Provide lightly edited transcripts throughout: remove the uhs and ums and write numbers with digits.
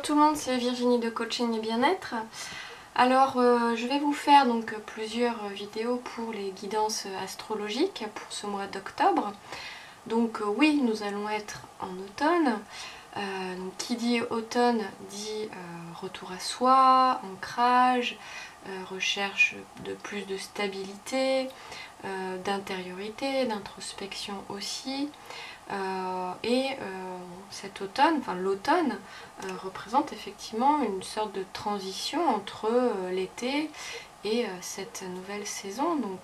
tout le monde, c'est Virginie de Coaching et Bien-être. Alors je vais vous faire donc plusieurs vidéos pour les guidances astrologiques pour ce mois d'octobre. Donc oui, nous allons être en automne. Donc, qui dit automne dit retour à soi, ancrage, recherche de plus de stabilité, d'intériorité, d'introspection aussi. Cet automne, enfin l'automne, représente effectivement une sorte de transition entre l'été et cette nouvelle saison. Donc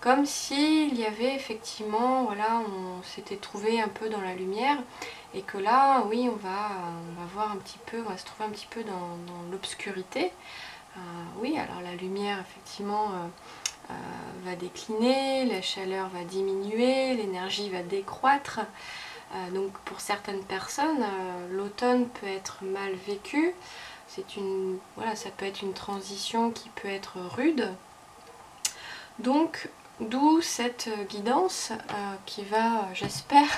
comme s'il y avait effectivement, voilà, on s'était trouvé un peu dans la lumière et que là, oui, on va voir un petit peu, on va se trouver un petit peu dans l'obscurité. Oui, alors la lumière effectivement va décliner, la chaleur va diminuer, l'énergie va décroître. Donc pour certaines personnes, l'automne peut être mal vécu. Voilà, ça peut être une transition qui peut être rude. Donc d'où cette guidance qui va, j'espère,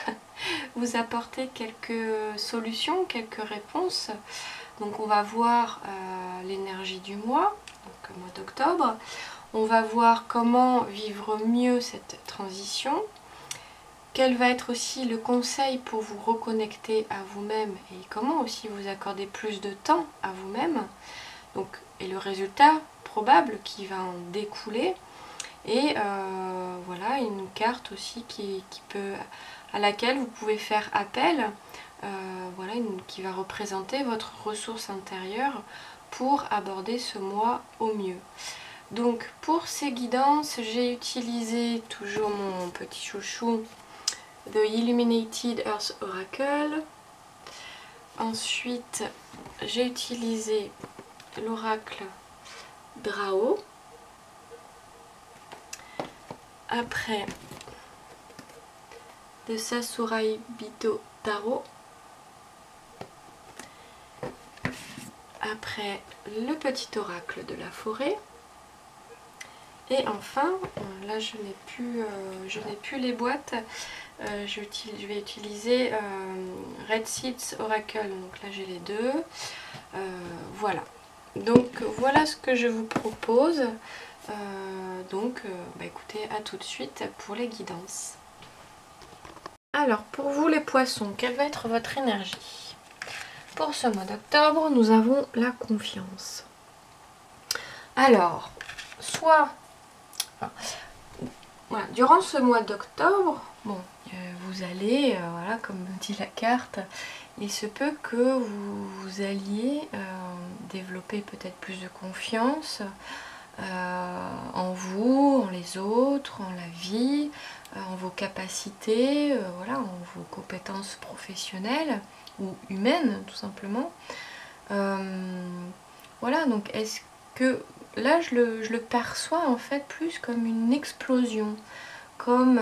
vous apporter quelques solutions, quelques réponses. Donc on va voir l'énergie du mois, donc le mois d'octobre. On va voir comment vivre mieux cette transition. Quel va être aussi le conseil pour vous reconnecter à vous-même et comment aussi vous accorder plus de temps à vous-même. Donc, et le résultat probable qui va en découler. Et voilà, une carte aussi à laquelle vous pouvez faire appel, voilà, qui va représenter votre ressource intérieure pour aborder ce mois au mieux. Donc pour ces guidances, j'ai utilisé toujours mon petit chouchou, The Illuminated Earth Oracle. Ensuite, j'ai utilisé l'oracle Drao. Après, The Sasarai Bito Tarot. Après, le petit oracle de la forêt. Et enfin, là je n'ai plus les boîtes, je vais utiliser Red Seeds Oracle, donc là j'ai les deux. Voilà, donc voilà ce que je vous propose. Écoutez, à tout de suite pour les guidances. Alors pour vous les poissons, quelle va être votre énergie? Pour ce mois d'octobre, nous avons la confiance. Alors, voilà, durant ce mois d'octobre, bon, vous allez, voilà, comme dit la carte, il se peut que vous alliez développer peut-être plus de confiance en vous, en les autres, en la vie, en vos capacités, voilà, en vos compétences professionnelles ou humaines tout simplement. Voilà, donc est-ce que là je le perçois en fait plus comme une explosion, comme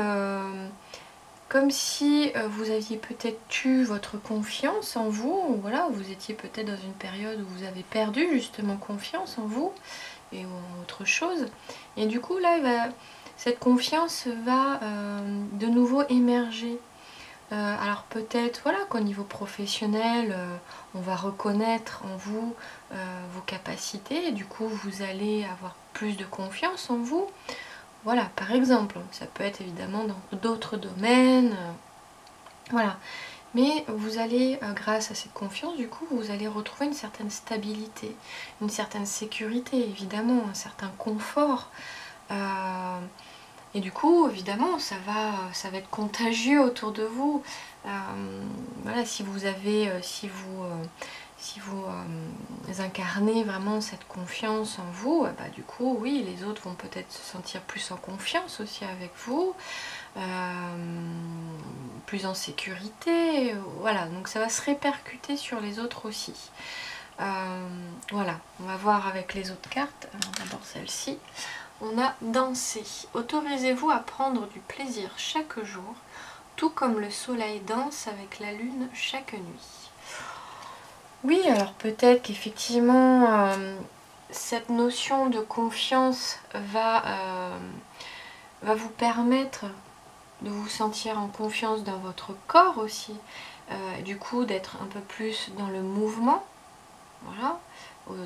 si vous aviez peut-être eu votre confiance en vous, voilà, vous étiez peut-être dans une période où vous avez perdu justement confiance en vous et en autre chose, et du coup là cette confiance va de nouveau émerger. Alors peut-être voilà qu'au niveau professionnel, on va reconnaître en vous vos capacités et du coup vous allez avoir plus de confiance en vous. Voilà, par exemple, ça peut être évidemment dans d'autres domaines, voilà. Mais vous allez, grâce à cette confiance, du coup, vous allez retrouver une certaine stabilité, une certaine sécurité, évidemment, un certain confort. Et du coup, évidemment, ça va être contagieux autour de vous. Voilà, si vous incarnez vraiment cette confiance en vous, bah, du coup, oui, les autres vont peut-être se sentir plus en confiance aussi avec vous, plus en sécurité. Voilà, donc ça va se répercuter sur les autres aussi. Voilà, on va voir avec les autres cartes. Alors d'abord celle-ci. On a dansé. Autorisez-vous à prendre du plaisir chaque jour, tout comme le soleil danse avec la lune chaque nuit. Oui, alors peut-être qu'effectivement, cette notion de confiance va vous permettre de vous sentir en confiance dans votre corps aussi, du coup d'être un peu plus dans le mouvement, Voilà.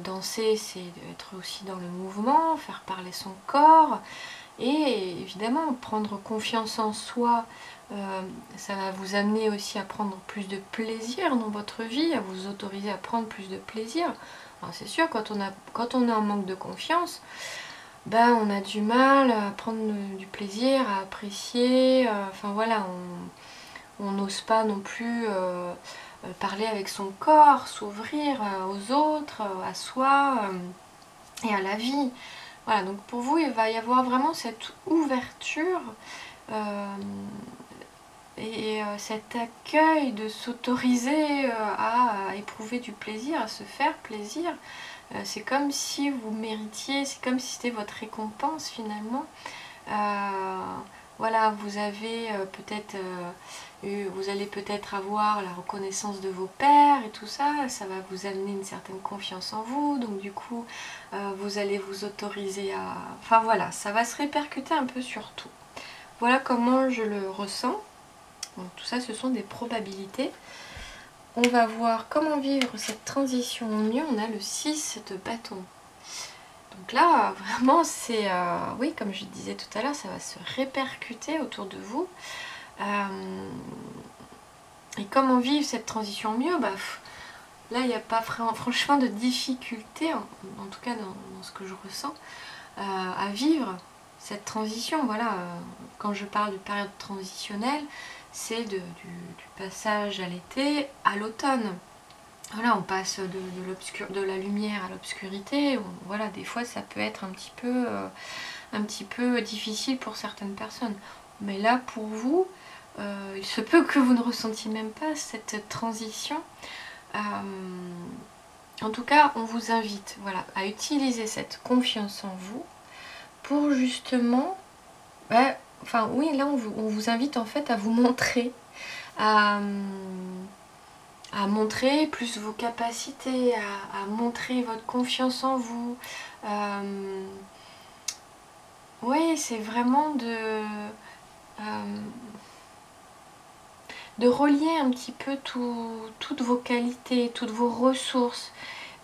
Danser, c'est être aussi dans le mouvement, faire parler son corps. Et évidemment, prendre confiance en soi, ça va vous amener aussi à prendre plus de plaisir dans votre vie, à vous autoriser à prendre plus de plaisir. Alors c'est sûr, quand on est en manque de confiance, ben, on a du mal à prendre du plaisir, à apprécier. Enfin voilà, on n'ose pas non plus parler avec son corps, s'ouvrir aux autres, à soi et à la vie. Voilà, donc pour vous, il va y avoir vraiment cette ouverture et cet accueil de s'autoriser à éprouver du plaisir, à se faire plaisir. C'est comme si vous méritiez, c'est comme si c'était votre récompense finalement. Voilà, vous avez peut-être vous allez peut-être avoir la reconnaissance de vos pairs et tout ça, ça va vous amener une certaine confiance en vous, donc du coup vous allez vous autoriser à... Enfin voilà, ça va se répercuter un peu sur tout. Voilà comment je le ressens. Donc, tout ça, ce sont des probabilités. On va voir comment vivre cette transition au mieux. On a le 6 de bâton. Donc là, vraiment, c'est... oui, comme je disais tout à l'heure, ça va se répercuter autour de vous. Et comment vivre cette transition au mieux, bah, là, il n'y a pas franchement de difficulté, en tout cas dans ce que je ressens, à vivre cette transition. Voilà, quand je parle de période transitionnelle, c'est du passage à l'été à l'automne. Voilà, on passe de la lumière à l'obscurité. Voilà, des fois, ça peut être un petit peu difficile pour certaines personnes. Mais là, pour vous, il se peut que vous ne ressentiez même pas cette transition. En tout cas, on vous invite, voilà, à utiliser cette confiance en vous pour justement... enfin oui, là on vous invite en fait à vous montrer, à montrer plus vos capacités, à montrer votre confiance en vous. Oui, c'est vraiment de relier un petit peu toutes vos qualités, toutes vos ressources,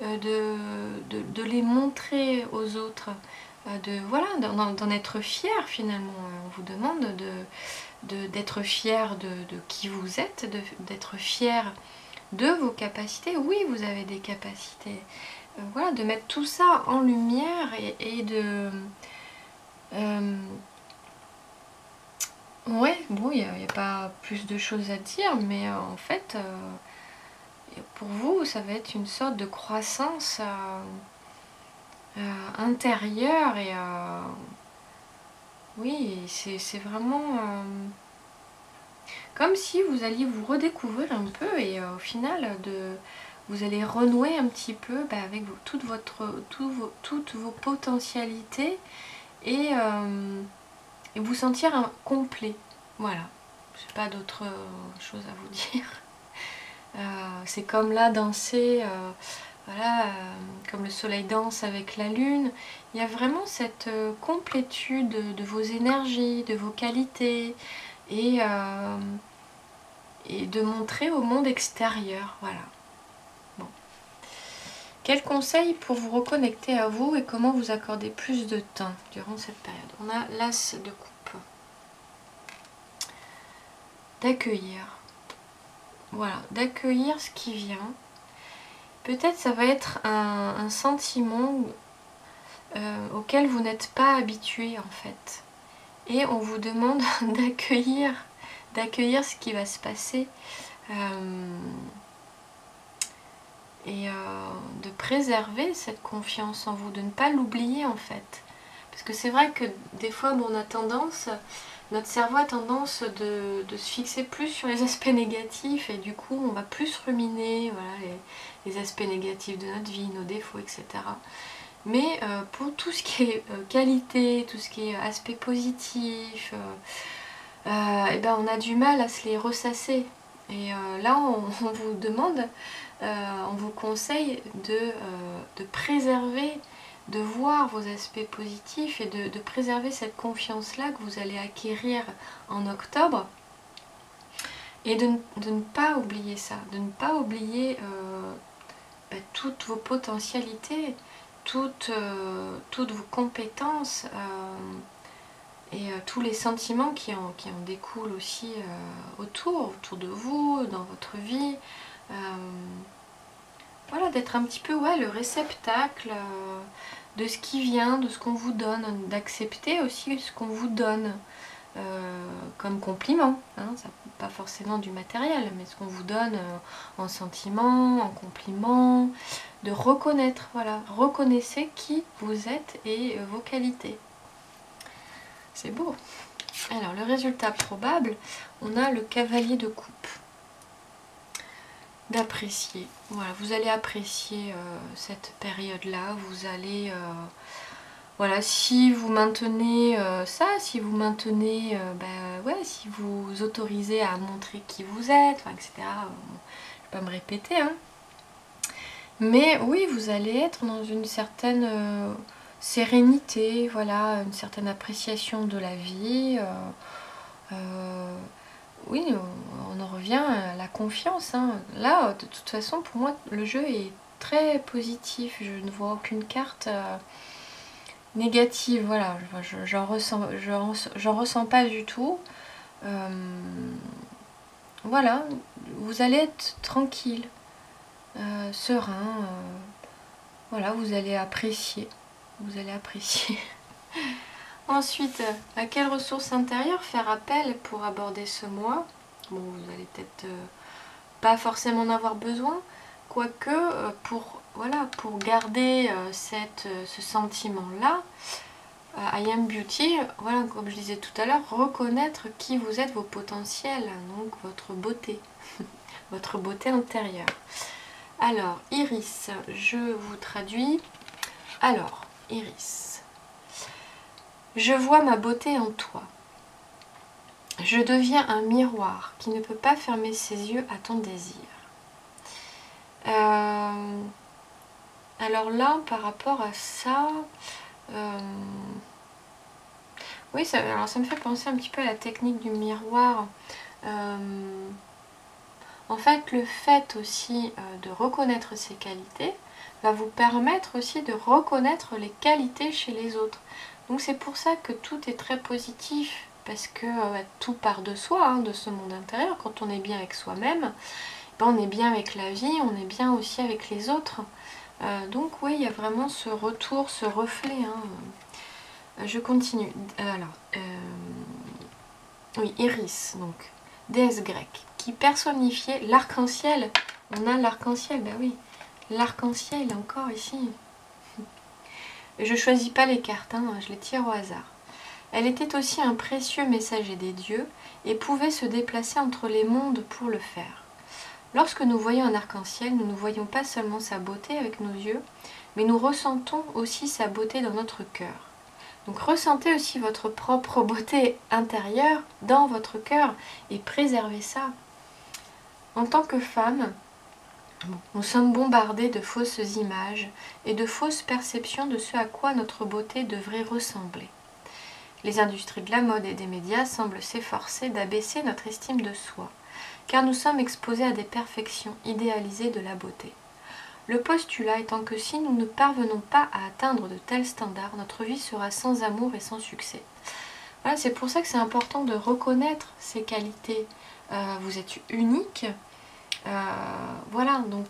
de les montrer aux autres, voilà, d'en être fier finalement. On vous demande d'être fier de qui vous êtes, d'être fier de vos capacités. Oui, vous avez des capacités. Voilà, de mettre tout ça en lumière et de... ouais, bon, il n'y a pas plus de choses à dire, mais en fait, pour vous, ça va être une sorte de croissance intérieure et oui, c'est vraiment comme si vous alliez vous redécouvrir un peu et au final, vous allez renouer un petit peu avec toutes vos potentialités et vous sentir complet. Voilà, j'ai pas d'autre chose à vous dire. C'est comme là danser, voilà, comme le soleil danse avec la lune. Il y a vraiment cette complétude de vos énergies, de vos qualités et de montrer au monde extérieur. Voilà. Bon. Quels conseils pour vous reconnecter à vous et comment vous accorder plus de temps durant cette période? On a l'as de coupe. D'accueillir. Voilà, d'accueillir ce qui vient. Peut-être ça va être un sentiment auquel vous n'êtes pas habitué en fait. Et on vous demande d'accueillir ce qui va se passer et de préserver cette confiance en vous, de ne pas l'oublier en fait. Parce que c'est vrai que des fois on a tendance, notre cerveau a tendance de se fixer plus sur les aspects négatifs et du coup on va plus ruminer voilà, les aspects négatifs de notre vie, nos défauts, etc. Mais pour tout ce qui est qualité, tout ce qui est aspect positif, et ben on a du mal à se les ressasser. Et là on vous demande, on vous conseille de préserver, de voir vos aspects positifs et de préserver cette confiance-là que vous allez acquérir en octobre. Et de ne pas oublier ça, de ne pas oublier toutes vos potentialités, toutes vos compétences et tous les sentiments qui en découlent aussi autour de vous, dans votre vie. Voilà, d'être un petit peu le réceptacle de ce qui vient, de ce qu'on vous donne, d'accepter aussi ce qu'on vous donne comme compliment, hein, ça, pas forcément du matériel, mais ce qu'on vous donne en sentiment, en compliment, de reconnaître, voilà, reconnaissez qui vous êtes et vos qualités. C'est beau. Alors, le résultat probable, on a le cavalier de coupe. D'apprécier. Voilà, vous allez apprécier cette période-là. Vous allez, voilà, si vous maintenez ça, si vous maintenez, si vous autorisez à montrer qui vous êtes, enfin, etc. Je ne vais pas me répéter, hein. Mais oui, vous allez être dans une certaine sérénité, voilà, une certaine appréciation de la vie. Oui, on en revient à la confiance, hein. Là, de toute façon, pour moi, le jeu est très positif. Je ne vois aucune carte négative. Voilà, j'en ressens pas du tout. Voilà, vous allez être tranquille, serein. Voilà, vous allez apprécier. Vous allez apprécier. Ensuite, à quelles ressources intérieures faire appel pour aborder ce mois? Bon, vous allez peut-être pas forcément en avoir besoin, quoique pour garder ce sentiment-là, I Am Beauty, voilà, comme je disais tout à l'heure, reconnaître qui vous êtes, vos potentiels, donc votre beauté, votre beauté intérieure. Alors, Iris, je vous traduis. Alors, Iris. Je vois ma beauté en toi. Je deviens un miroir qui ne peut pas fermer ses yeux à ton désir. Alors là, par rapport à ça, oui, ça me fait penser un petit peu à la technique du miroir. En fait, le fait aussi de reconnaître ses qualités va vous permettre aussi de reconnaître les qualités chez les autres. Donc c'est pour ça que tout est très positif, parce que tout part de soi, hein, de ce monde intérieur. Quand on est bien avec soi-même, on est bien avec la vie, on est bien aussi avec les autres. Donc oui, il y a vraiment ce retour, ce reflet. Hein. Je continue. Alors, oui, Iris, donc, déesse grecque, qui personnifiait l'arc-en-ciel. On a l'arc-en-ciel, ben oui, l'arc-en-ciel encore ici. Je choisis pas les cartes, hein, je les tire au hasard. Elle était aussi un précieux messager des dieux et pouvait se déplacer entre les mondes pour le faire. Lorsque nous voyons un arc-en-ciel, nous ne voyons pas seulement sa beauté avec nos yeux, mais nous ressentons aussi sa beauté dans notre cœur. Donc ressentez aussi votre propre beauté intérieure dans votre cœur et préservez ça. En tant que femme, nous sommes bombardés de fausses images et de fausses perceptions de ce à quoi notre beauté devrait ressembler. Les industries de la mode et des médias semblent s'efforcer d'abaisser notre estime de soi, car nous sommes exposés à des perfections idéalisées de la beauté. Le postulat étant que si nous ne parvenons pas à atteindre de tels standards, notre vie sera sans amour et sans succès. Voilà, c'est pour ça que c'est important de reconnaître ces qualités. Vous êtes unique. Voilà, donc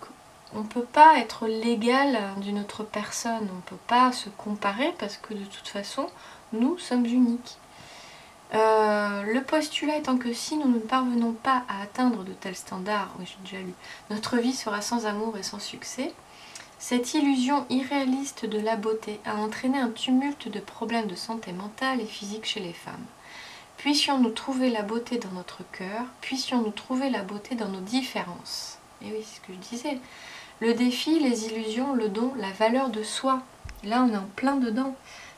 on ne peut pas être l'égal d'une autre personne. On ne peut pas se comparer parce que de toute façon, nous sommes uniques. Le postulat étant que si nous ne parvenons pas à atteindre de tels standards, oui j'ai déjà lu, notre vie sera sans amour et sans succès. Cette illusion irréaliste de la beauté a entraîné un tumulte de problèmes de santé mentale et physique chez les femmes. Puissions-nous trouver la beauté dans notre cœur, puissions-nous trouver la beauté dans nos différences. Et oui, c'est ce que je disais. Le défi, les illusions, le don, la valeur de soi. Là, on est en plein dedans.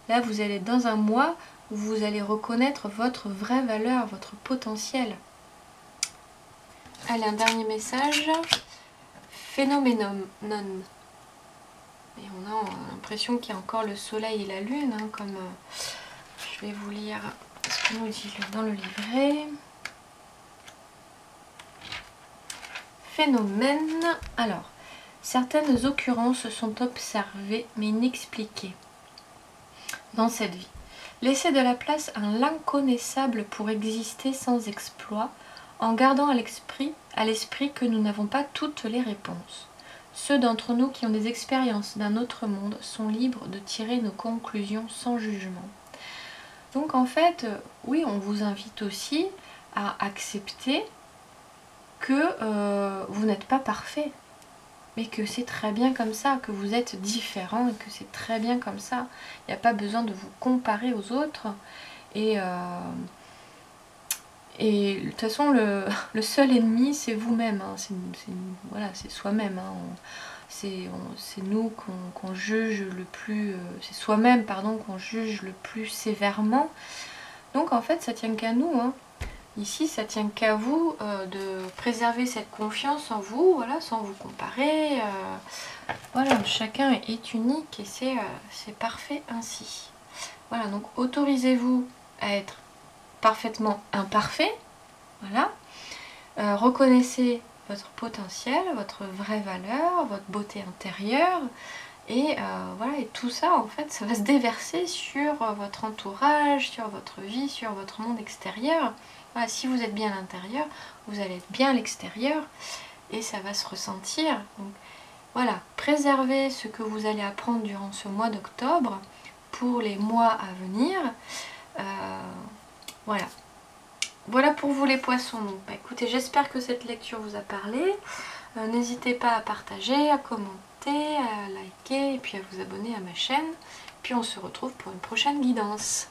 Là, vous allez être dans un mois où vous allez reconnaître votre vraie valeur, votre potentiel. Allez, un dernier message. Phénoménon. Et on a l'impression qu'il y a encore le soleil et la lune, hein, comme je vais vous lire ce que nous dit dans le livret. Phénomène. Alors, Certaines occurrences sont observées mais inexpliquées dans cette vie. Laissez de la place à l'inconnaissable pour exister sans exploit, en gardant à l'esprit que nous n'avons pas toutes les réponses. Ceux d'entre nous qui ont des expériences d'un autre monde sont libres de tirer nos conclusions sans jugement. Donc en fait, oui, on vous invite aussi à accepter que vous n'êtes pas parfait, mais que c'est très bien comme ça, que vous êtes différent et que c'est très bien comme ça. Il n'y a pas besoin de vous comparer aux autres. Et de toute façon, le seul ennemi, c'est vous-même. Hein. Voilà, c'est soi-même. Hein. C'est nous qu'on juge le plus... c'est soi-même, pardon, qu'on juge le plus sévèrement. Donc en fait, ça tient qu'à nous. Hein. Ici, ça tient qu'à vous de préserver cette confiance en vous, voilà, sans vous comparer. Voilà, chacun est unique et c'est parfait ainsi. Voilà, donc autorisez-vous à être parfaitement imparfait. Voilà. Reconnaissez votre potentiel, votre vraie valeur, votre beauté intérieure. Et voilà, et tout ça, en fait, ça va se déverser sur votre entourage, sur votre vie, sur votre monde extérieur. Voilà, si vous êtes bien à l'intérieur, vous allez être bien à l'extérieur et ça va se ressentir. Donc voilà, préservez ce que vous allez apprendre durant ce mois d'octobre pour les mois à venir. Voilà. Voilà pour vous les poissons. Donc, bah, écoutez, j'espère que cette lecture vous a parlé. N'hésitez pas à partager, à commenter, à liker et puis à vous abonner à ma chaîne. Puis on se retrouve pour une prochaine guidance.